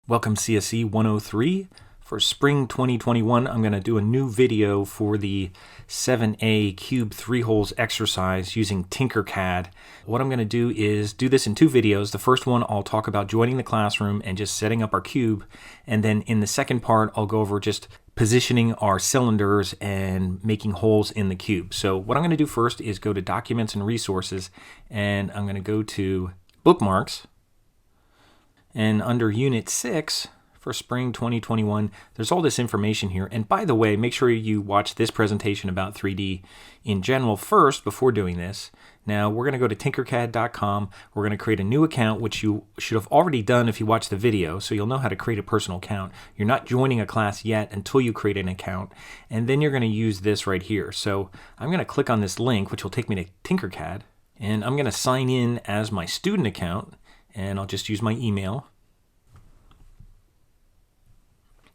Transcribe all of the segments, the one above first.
Welcome CSC103. For spring 2021, I'm going to do a new video for the 7A Cube3holes exercise using TinkerCAD. What I'm going to do is do this in two videos. The first one, I'll talk about joining the classroom and just setting up our cube. And then in the second part, I'll go over just positioning our cylinders and making holes in the cube. So what I'm going to do first is go to Documents and Resources, and I'm going to go to Bookmarks. And under Unit 6 for Spring 2021, there's all this information here. And by the way, make sure you watch this presentation about 3D in general first before doing this. Now we're going to go to TinkerCAD.com. We're going to create a new account, which you should have already done if you watched the video, so you'll know how to create a personal account. You're not joining a class yet until you create an account. And then you're going to use this right here. So I'm going to click on this link, which will take me to TinkerCAD. And I'm going to sign in as my student account. And I'll just use my email.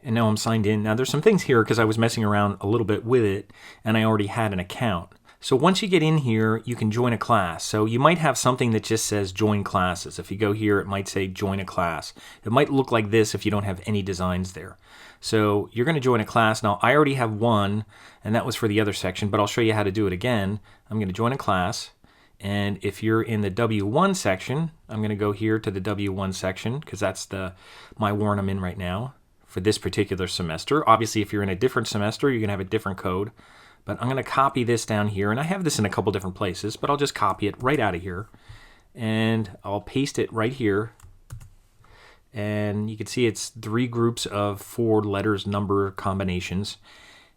And now I'm signed in. Now there's some things here because I was messing around a little bit with it and I already had an account. So once you get in here, you can join a class. So you might have something that just says join classes. If you go here, it might say join a class. It might look like this if you don't have any designs there. So you're going to join a class. Now I already have one, and that was for the other section, but I'll show you how to do it again. I'm going to join a class. And if you're in the W1 section, I'm going to go here to the W1 section because that's my one I'm in right now for this particular semester. Obviously, if you're in a different semester, you're going to have a different code. But I'm going to copy this down here. And I have this in a couple different places, but I'll just copy it right out of here. And I'll paste it right here. And you can see it's 3 groups of 4 letters, number combinations.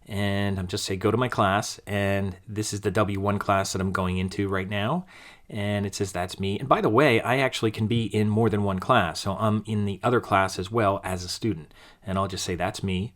And I'm just say go to my class, and this is the W1 class that I'm going into right now, and it says that's me. And by the way, I actually can be in more than one class, so I'm in the other class as well as a student, and I'll just say that's me.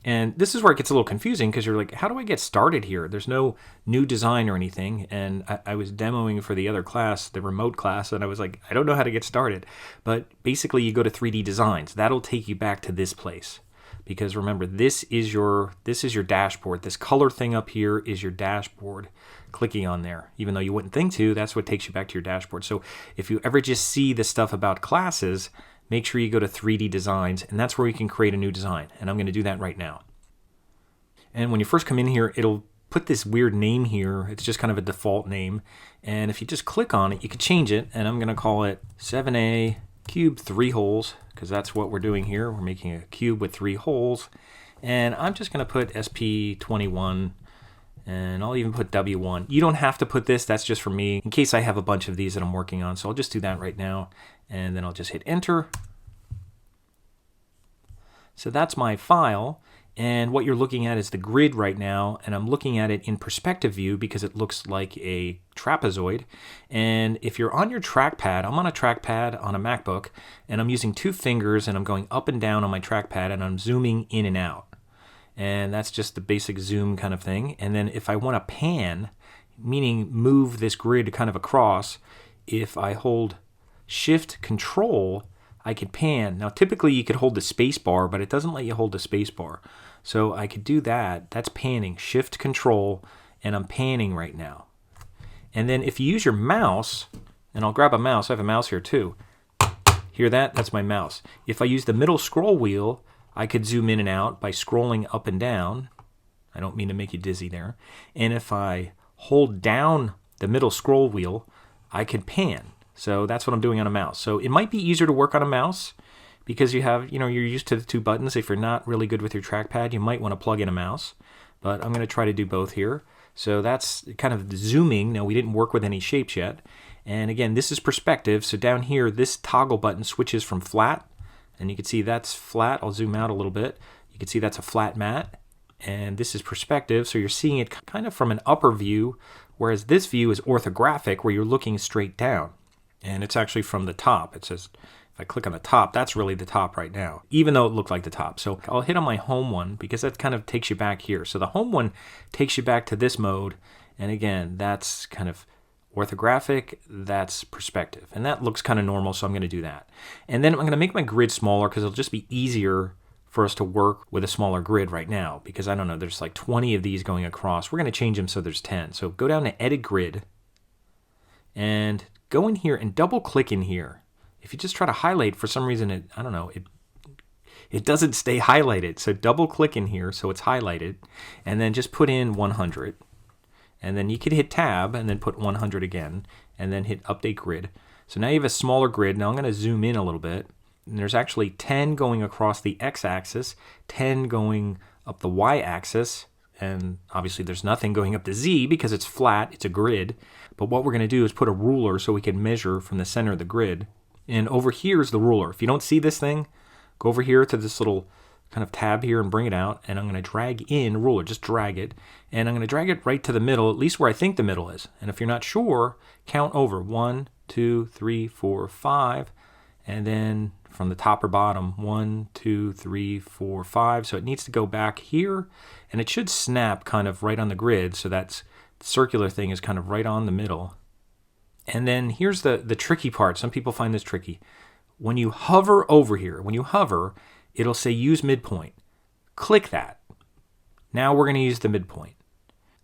And this is where it gets a little confusing because you're like, how do I get started here? There's no new design or anything, and I was demoing for the other class, the remote class, and I was like, I don't know how to get started. But basically you go to 3D Designs. That'll take you back to this place. Because remember, this is your dashboard. This color thing up here is your dashboard. Clicking on there, even though you wouldn't think to, that's what takes you back to your dashboard. So if you ever just see the stuff about classes, make sure you go to 3D Designs, and that's where you can create a new design. And I'm going to do that right now. And when you first come in here, it'll put this weird name here. It's just kind of a default name. And if you just click on it, you can change it. And I'm going to call it 7A Cube3holes, because that's what we're doing here. We're making a cube with 3 holes. And I'm just going to put Pt1, and I'll even put W1. You don't have to put this. That's just for me, in case I have a bunch of these that I'm working on. So I'll just do that right now. And then I'll just hit enter. So that's my file. And what you're looking at is the grid right now, and I'm looking at it in perspective view because it looks like a trapezoid. And if you're on your trackpad, I'm on a trackpad on a MacBook, and I'm using 2 fingers, and I'm going up and down on my trackpad, and I'm zooming in and out. And that's just the basic zoom kind of thing. And then if I want to pan, meaning move this grid kind of across, if I hold Shift Control, I could pan. Now typically you could hold the space bar, but it doesn't let you hold the space bar. So I could do that. That's panning. Shift Control, and I'm panning right now. And then if you use your mouse, and I'll grab a mouse, I have a mouse here too. Hear that? That's my mouse. If I use the middle scroll wheel, I could zoom in and out by scrolling up and down. I don't mean to make you dizzy there. And if I hold down the middle scroll wheel, I could pan. So that's what I'm doing on a mouse. So it might be easier to work on a mouse because you're used to the 2 buttons. If you're not really good with your trackpad, you might want to plug in a mouse. But I'm going to try to do both here. So that's kind of the zooming. Now we didn't work with any shapes yet. And again, this is perspective. So down here, this toggle button switches from flat. And you can see that's flat. I'll zoom out a little bit. You can see that's a flat mat. And this is perspective. So you're seeing it kind of from an upper view, whereas this view is orthographic, where you're looking straight down. And it's actually from the top. It says, if I click on the top, that's really the top right now, even though it looked like the top. So I'll hit on my home one because that kind of takes you back here. So the home one takes you back to this mode. And again, that's kind of orthographic, that's perspective. And that looks kind of normal, so I'm going to do that. And then I'm going to make my grid smaller because it'll just be easier for us to work with a smaller grid right now. Because I don't know, there's like 20 of these going across. We're going to change them so there's 10. So go down to Edit Grid and go in here and double click in here. If you just try to highlight, for some reason, I don't know, it it doesn't stay highlighted. So double click in here so it's highlighted, and then just put in 100. And then you could hit tab and then put 100 again, and then hit update grid. So now you have a smaller grid. Now I'm going to zoom in a little bit. And there's actually 10 going across the x-axis, 10 going up the y-axis, and obviously there's nothing going up the z because it's flat, it's a grid. But what we're going to do is put a ruler so we can measure from the center of the grid. And over here is the ruler. If you don't see this thing, go over here to this little kind of tab here and bring it out, and I'm going to drag in ruler, just drag it, and I'm going to drag it right to the middle, at least where I think the middle is. And if you're not sure, count over 1, 2, 3, 4, 5, and then from the top or bottom 1, 2, 3, 4, 5. So it needs to go back here, and it should snap kind of right on the grid, so that circular thing is kind of right on the middle. And then here's the tricky part. Some people find this tricky. When you hover over here, it'll say use midpoint. Click that. Now we're going to use the midpoint.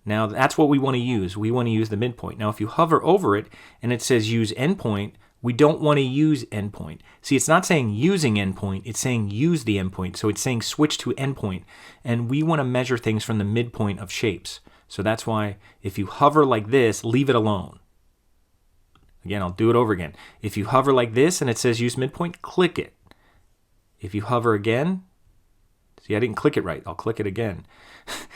Now that's what we want to use. We want to use the midpoint. Now if you hover over it and it says use endpoint, we don't want to use endpoint. See, it's not saying using endpoint, it's saying use the endpoint. So it's saying switch to endpoint. And we want to measure things from the midpoint of shapes. So that's why if you hover like this, leave it alone. Again, I'll do it over again. If you hover like this and it says use midpoint, click it. If you hover again, see, I didn't click it right. I'll click it again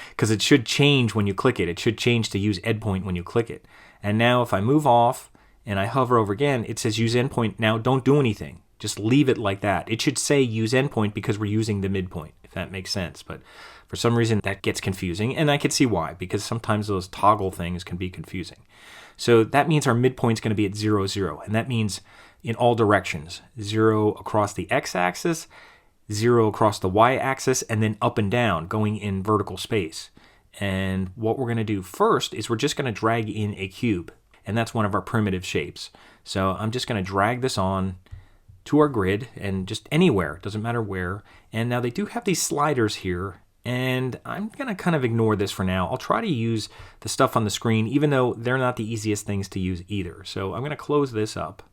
because it should change when you click it. It should change to use endpoint when you click it. And now if I move off and I hover over again, it says use endpoint. Now don't do anything. Just leave it like that. It should say use endpoint because we're using the midpoint, if that makes sense. But for some reason that gets confusing, and I can see why, because sometimes those toggle things can be confusing. So that means our midpoint is going to be at 0, 0, and that means in all directions. 0 across the x-axis, 0 across the y-axis, and then up and down, going in vertical space. And what we're going to do first is we're just going to drag in a cube, and that's one of our primitive shapes. So I'm just going to drag this on to our grid, and just anywhere, doesn't matter where. And now they do have these sliders here, and I'm going to kind of ignore this for now. I'll try to use the stuff on the screen, even though they're not the easiest things to use either. So I'm going to close this up.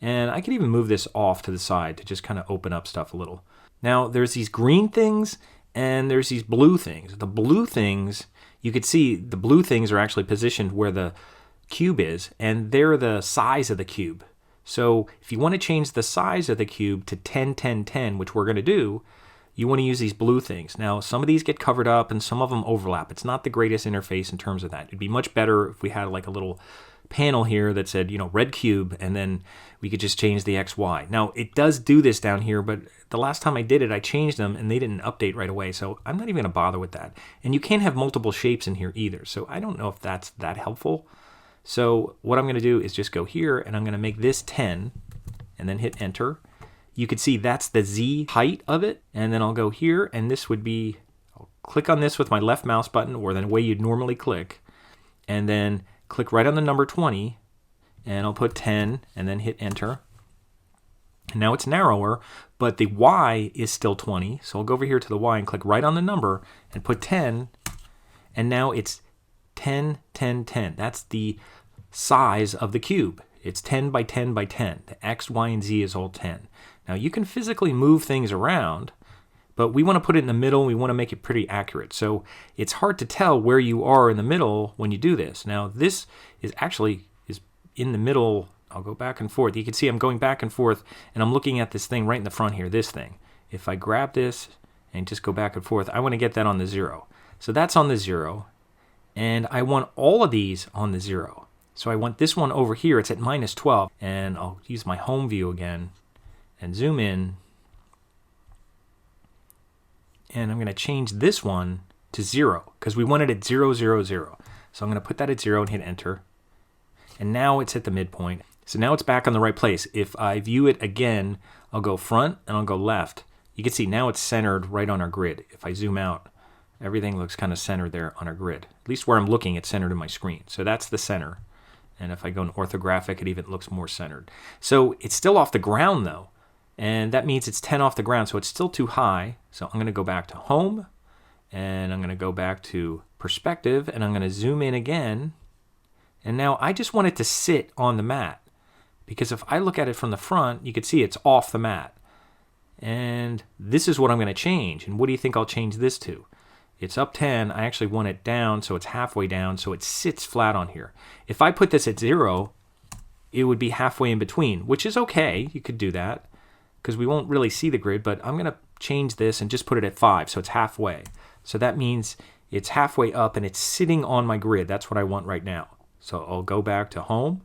And I can even move this off to the side to just kind of open up stuff a little. Now there's these green things and there's these blue things. The blue things, you could see the blue things are actually positioned where the cube is, and they're the size of the cube. So if you want to change the size of the cube to 10, 10, 10, which we're going to do, you want to use these blue things. Now some of these get covered up and some of them overlap. It's not the greatest interface in terms of that. It'd be much better if we had like a little panel here that said, red cube, and then we could just change the X, Y. Now it does do this down here, but the last time I did it, I changed them and they didn't update right away. So I'm not even going to bother with that. And you can't have multiple shapes in here either. So I don't know if that's that helpful. So what I'm going to do is just go here and I'm going to make this 10 and then hit enter. You can see that's the Z height of it. And then I'll go here and this would be, I'll click on this with my left mouse button, or the way you'd normally click, and then click right on the number 20, and I'll put 10 and then hit enter. And now it's narrower, but the Y is still 20. So I'll go over here to the Y and click right on the number and put 10, and now it's 10, 10, 10. That's the size of the cube. It's 10 by 10 by 10. The X, Y, and Z is all 10. Now you can physically move things around, but we want to put it in the middle. We want to make it pretty accurate. So it's hard to tell where you are in the middle when you do this. Now this is actually in the middle. I'll go back and forth. You can see I'm going back and forth, and I'm looking at this thing right in the front here, this thing. If I grab this and just go back and forth, I want to get that on the 0. So that's on the 0, and I want all of these on the 0. So I want this one over here. It's at -12, and I'll use my home view again and zoom in. And I'm going to change this one to 0 because we want it at 0, 0, 0. So I'm going to put that at 0 and hit enter. And now it's at the midpoint. So now it's back on the right place. If I view it again, I'll go front and I'll go left. You can see now it's centered right on our grid. If I zoom out, everything looks kind of centered there on our grid. At least where I'm looking, it's centered in my screen. So that's the center. And if I go in orthographic, it even looks more centered. So it's still off the ground though. And that means it's 10 off the ground, so it's still too high. So I'm going to go back to home, and I'm going to go back to perspective, and I'm going to zoom in again. And now I just want it to sit on the mat, because if I look at it from the front, you can see it's off the mat. And this is what I'm going to change. And what do you think I'll change this to? It's up 10. I actually want it down, so it's halfway down, so it sits flat on here. If I put this at 0, it would be halfway in between, which is okay. You could do that because we won't really see the grid, but I'm going to change this and just put it at 5, so it's halfway. So that means it's halfway up and it's sitting on my grid. That's what I want right now. So I'll go back to home.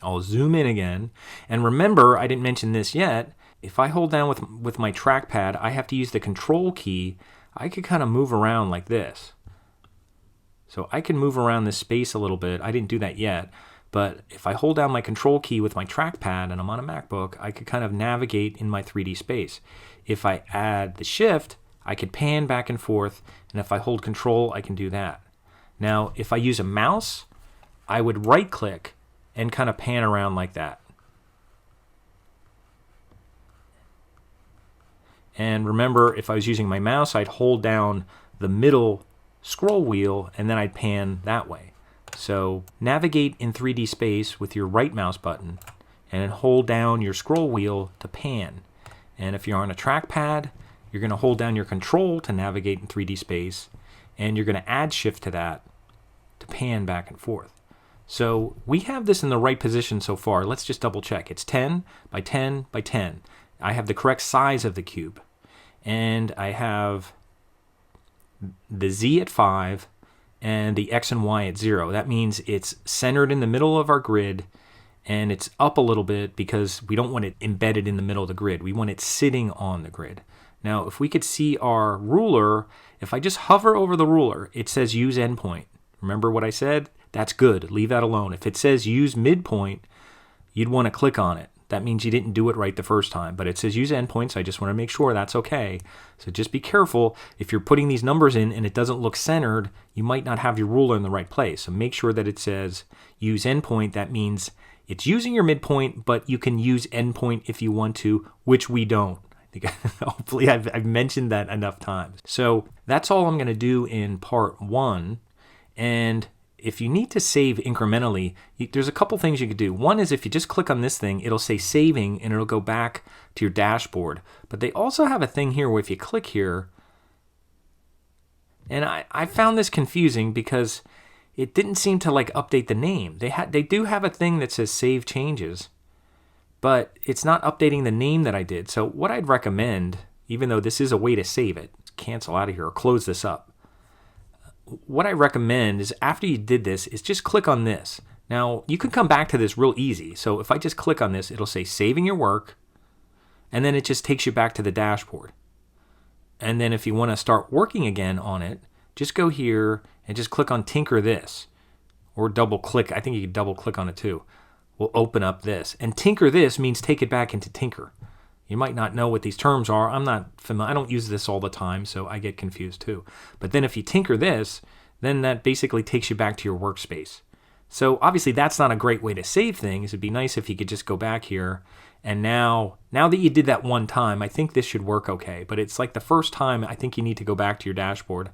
I'll zoom in again. And remember, I didn't mention this yet. If I hold down with my trackpad, I have to use the control key. I could kind of move around like this. So I can move around this space a little bit. I didn't do that yet. But if I hold down my control key with my trackpad and I'm on a MacBook, I could kind of navigate in my 3D space. If I add the shift, I could pan back and forth. And if I hold control, I can do that. Now, if I use a mouse, I would right click and kind of pan around like that. And remember, if I was using my mouse, I'd hold down the middle scroll wheel and then I'd pan that way. So navigate in 3D space with your right mouse button and hold down your scroll wheel to pan. And if you're on a trackpad, you're going to hold down your control to navigate in 3D space, and you're going to add shift to that to pan back and forth. So we have this in the right position so far. Let's just double check. It's 10 by 10 by 10. I have the correct size of the cube. And I have the Z at 5 and the X and Y at 0. That means it's centered in the middle of our grid, and it's up a little bit because we don't want it embedded in the middle of the grid. We want it sitting on the grid. Now, if we could see our ruler, if I just hover over the ruler, it says use endpoint. Remember what I said? That's good. Leave that alone. If it says use midpoint, you'd want to click on it. That means you didn't do it right the first time. But it says use endpoint, so I just want to make sure that's okay. So just be careful. If you're putting these numbers in and it doesn't look centered, you might not have your ruler in the right place. So make sure that it says use endpoint. That means it's using your midpoint, but you can use endpoint if you want to, which we don't. Hopefully I've mentioned that enough times. So that's all I'm going to do in part 1. And if you need to save incrementally, there's a couple things you could do. One is if you just click on this thing, it'll say saving and it'll go back to your dashboard. But they also have a thing here where if you click here, and I found this confusing because it didn't seem to like update the name. They do have a thing that says save changes, but it's not updating the name that I did. So what I'd recommend, even though this is a way to save it, cancel out of here or close this up. What I recommend is after you did this is just click on this. Now you can come back to this real easy. So if I just click on this, it'll say saving your work, and then it just takes you back to the dashboard. And then if you want to start working again on it, just go here and just click on Tinker this, or double click. I think you can double click on it too. We'll open up this, and Tinker this means take it back into Tinker. You might not know what these terms are. I'm not familiar. I don't use this all the time, so I get confused too. But then if you tinker this, then that basically takes you back to your workspace. So obviously that's not a great way to save things. It'd be nice if you could just go back here. And now that you did that one time, I think this should work okay. But it's like the first time, I think you need to go back to your dashboard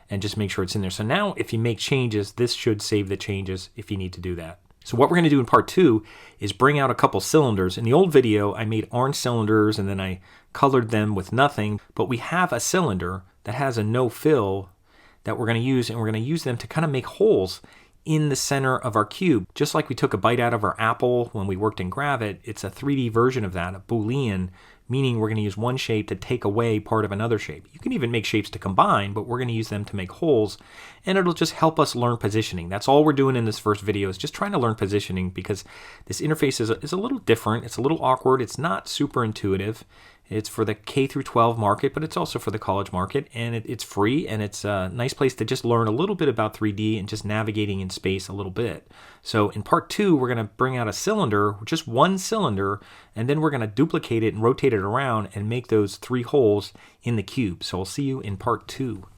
and just make sure it's in there. So now if you make changes, this should save the changes if you need to do that. So what we're going to do in part 2 is bring out a couple cylinders. In the old video, I made orange cylinders and then I colored them with nothing. But we have a cylinder that has a no fill that we're going to use, and we're going to use them to kind of make holes in the center of our cube. Just like we took a bite out of our apple when we worked in Gravit, it's a 3D version of that, a Boolean, meaning we're going to use one shape to take away part of another shape. You can even make shapes to combine, but we're going to use them to make holes, and it'll just help us learn positioning. That's all we're doing in this first video, is just trying to learn positioning, because this interface is a little different. It's a little awkward. It's not super intuitive. It's for the K through 12 market, but it's also for the college market, and it's free, and it's a nice place to just learn a little bit about 3D and just navigating in space a little bit. So in part 2, we're going to bring out a cylinder, just one cylinder, and then we're going to duplicate it and rotate it around and make those 3 holes in the cube. So I'll see you in part 2.